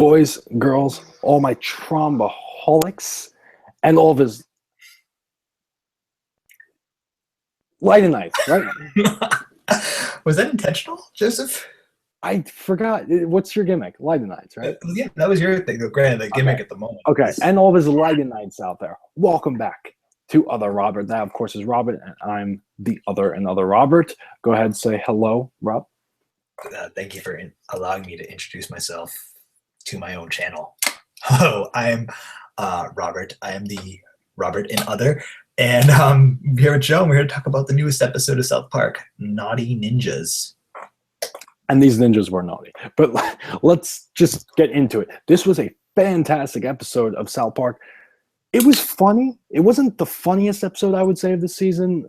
boys, girls, all my trombaholics, and all of his light and nights, right? Was that intentional, Joseph? I forgot. What's your gimmick? Light and nights, right? Yeah, that was your thing. Granted, the gimmick at the moment. Okay, and all of his light and nights out there. Welcome back to Otherobert. That, of course, is Robert, and I'm the other and other Robert. Go ahead and say hello, Rob. Thank you for allowing me to introduce myself to my own channel. Hello, I am Robert. I am the Robert and Other. And here with Joe, we're here to talk about the newest episode of South Park, Naughty Ninjas. And these ninjas were naughty. But let's just get into it. This was a fantastic episode of South Park. It was funny. It wasn't the funniest episode, I would say, of the season.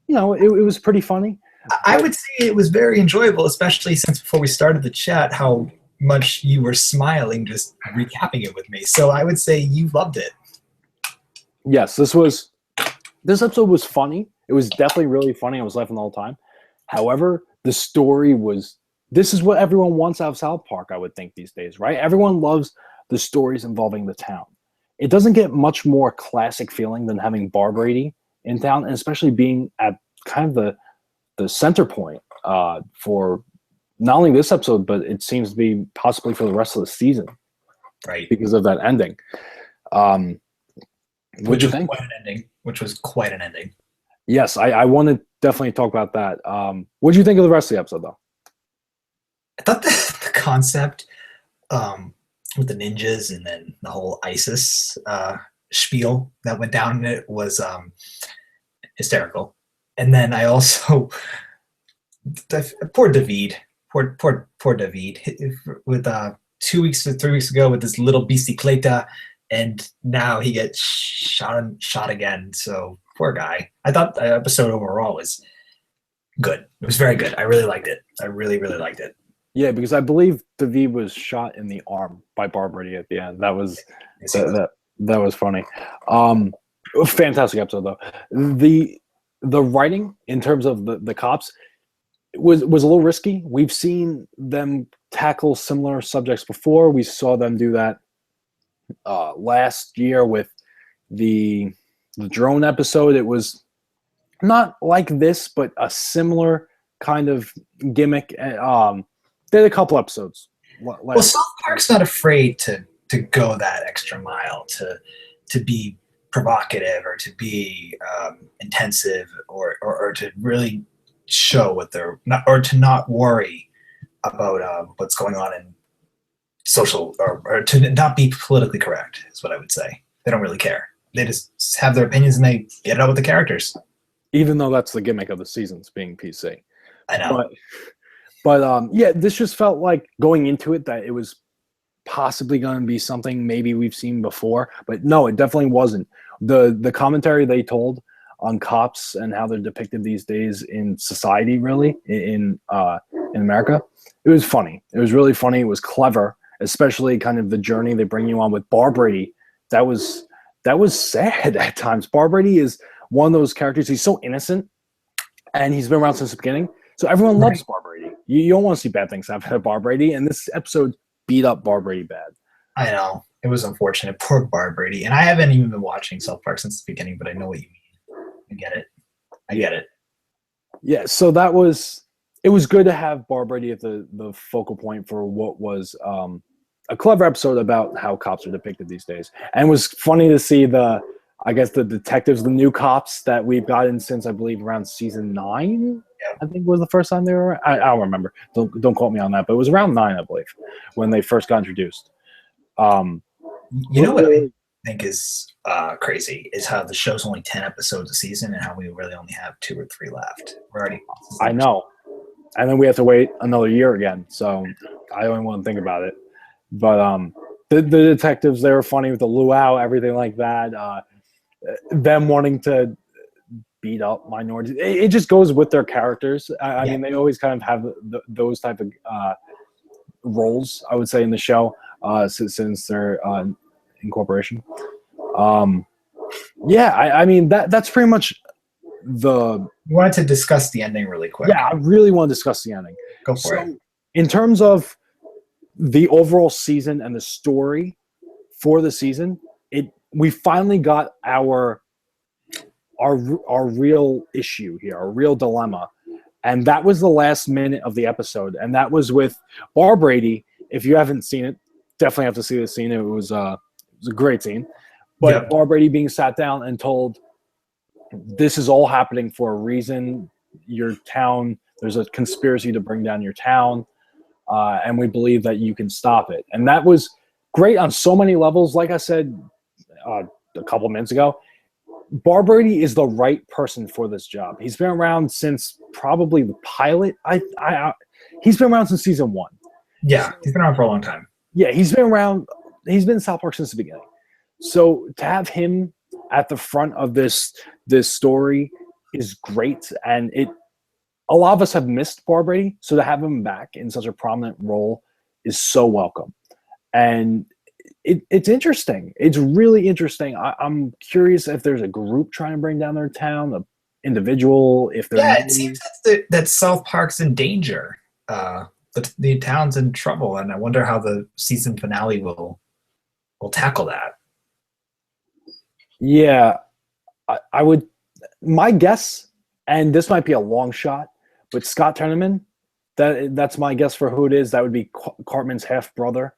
It was pretty funny. I would say it was very enjoyable, especially since before we started the chat, how much you were smiling just recapping it with me. So I would say you loved it. Yes, this episode was funny. It was definitely really funny. I was laughing the whole time. However, the story this is what everyone wants out of South Park, I would think, these days, right? Everyone loves the stories involving the town. It doesn't get much more classic feeling than having Barbrady in town, and especially being at kind of the center point for not only this episode, but it seems to be possibly for the rest of the season. Right. Because of that ending. Which was quite an ending. Yes, I want to definitely talk about that. What do you think of the rest of the episode, though? I thought the concept with the ninjas and then the whole ISIS spiel that went down in it was hysterical. And then I also poor David with 3 weeks ago with this little bicicleta, and now he gets shot again. So poor guy. I thought the episode overall was good. It was very good. I really liked it. I really, really liked it. Yeah, because I believe David was shot in the arm by Barbrady at the end. That was that was funny. Fantastic episode though. The writing in terms of the cops was a little risky. We've seen them tackle similar subjects before. We saw them do that last year with the drone episode. It was not like this, but a similar kind of gimmick. They had a couple episodes. Well, South Park's not afraid to go that extra mile, to be provocative or to be intensive or to really show what they're not, or to not worry about what's going on in social, or to not be politically correct is what I would say. They don't really care. They just have their opinions and they get it out with the characters. Even though that's the gimmick of the seasons, being PC. I know. But yeah, this just felt like going into it that it was possibly going to be something maybe we've seen before, but no, it definitely wasn't. The commentary they told on cops and how they're depicted these days in society, really in America, it was funny. It was really funny. It was clever, especially kind of the journey they bring you on with Barbrady. That was sad at times. Barbrady is one of those characters. He's so innocent, and he's been around since the beginning. So everyone loves Barbrady. You don't want to see bad things happen to Barbrady, and this episode beat up Barbrady bad. I know. It was unfortunate. Poor Barbrady. And I haven't even been watching South Park since the beginning, but I know what you mean. I get it. Yeah, so it was good to have Barbrady at the focal point for what was a clever episode about how cops are depicted these days. And it was funny to see the detectives, the new cops that we've gotten since, I believe, around season 9. Yeah. I think was the first time they were. I don't remember. Don't quote me on that, but it was around 9, I believe, when they first got introduced. You know what I think is crazy is how the show's only 10 episodes a season and how we really only have 2 or 3 left. We're already. I know, and then we have to wait another year again. So I don't even want to think about it. But the detectives, they were funny with the luau, everything like that. Them wanting to beat up minorities. It just goes with their characters. I mean, they always kind of have those type of roles, I would say, in the show since they're incorporation. I mean, that's pretty much the... You wanted to discuss the ending really quick. Yeah, I really want to discuss the ending. Go for it. In terms of the overall season and the story for the season, we finally got our real issue here, our real dilemma. And that was the last minute of the episode. And that was with Bar Brady. If you haven't seen it, definitely have to see this scene. It was a great scene. But Yep. Bar Brady being sat down and told, this is all happening for a reason. Your town, there's a conspiracy to bring down your town. And we believe that you can stop it. And that was great on so many levels. Like I said a couple minutes ago, Bar Brady is the right person for this job. He's been around since probably the pilot. He's been around since season 1. Yeah, he's been around for a long time. Yeah, he's been around. He's been in South Park since the beginning. So to have him at the front of this story is great, and a lot of us have missed Bar Brady, so to have him back in such a prominent role is so welcome. And it's interesting. It's really interesting. I'm curious if there's a group trying to bring down their town, an individual, if they're... Yeah, it seems that South Park's in danger. The town's in trouble, and I wonder how the season finale will tackle that. Yeah, I would... My guess, and this might be a long shot, but Scott Tenorman, that's my guess for who it is. That would be Cartman's half-brother,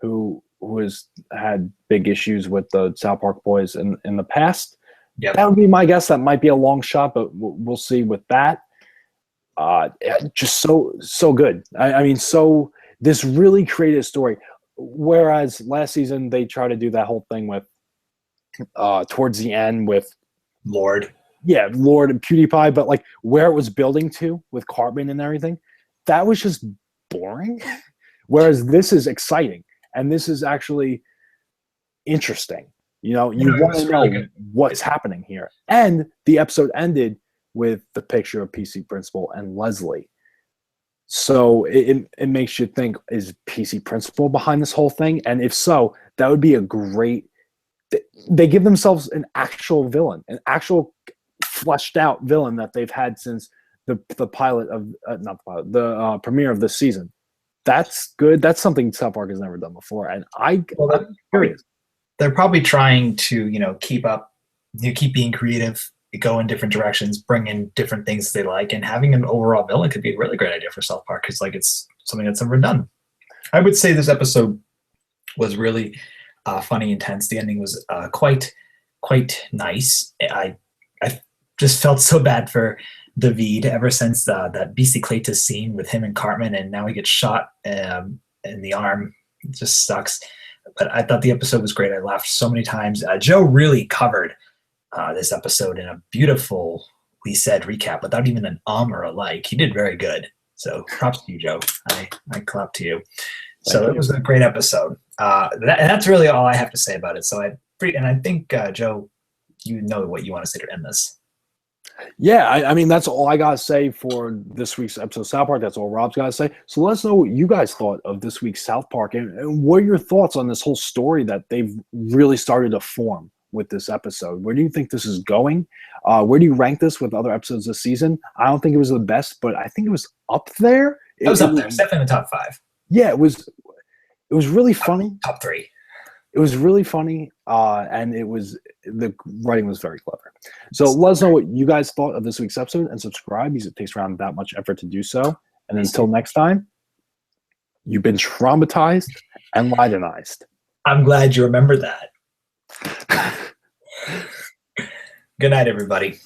who has had big issues with the South Park boys in the past. Yep. That would be my guess. That might be a long shot, but we'll see with that. Just so good. I mean, so this really created a story. Whereas last season they tried to do that whole thing with towards the end with Lord. Yeah, Lord and PewDiePie, but like where it was building to with Cartman and everything, that was just boring. Whereas this is exciting and this is actually interesting. You know, you want to know what's happening here. And the episode ended with the picture of PC Principal and Leslie. So it makes you think, is PC Principal behind this whole thing? And if so, that would be a great... They give themselves an actual villain, an actual fleshed out villain that they've had since the pilot of... not the pilot, the premiere of this season. That's good. That's something South Park has never done before. And I'm curious. They're probably trying to, keep being creative, go in different directions, bring in different things they like, and having an overall villain could be a really great idea for South Park because, it's something that's never done. I would say this episode was really funny, intense. The ending was quite nice. I just felt so bad for David ever since that BC Clayton scene with him and Cartman, and now he gets shot in the arm. It just sucks. But I thought the episode was great. I laughed so many times. Joe really covered this episode in a beautifully said recap without even an or a like. He did very good. So props to you, Joe. I clap to you. So it was a great episode. That's really all I have to say about it. So I think, Joe, you know what you want to say to end this. Yeah, I mean, that's all I got to say for this week's episode of South Park. That's all Rob's got to say. So let us know what you guys thought of this week's South Park. And what are your thoughts on this whole story that they've really started to form with this episode? Where do you think this is going? Where do you rank this with other episodes this season? I don't think it was the best, but I think it was up there. It was up there. It's definitely in the top 5. Yeah, it was really funny. Top 3. It was really funny, and the writing was very clever. So let us know what you guys thought of this week's episode, and subscribe because it takes around that much effort to do so. And until next time, you've been traumatized and Leidenized. I'm glad you remember that. Good night, everybody.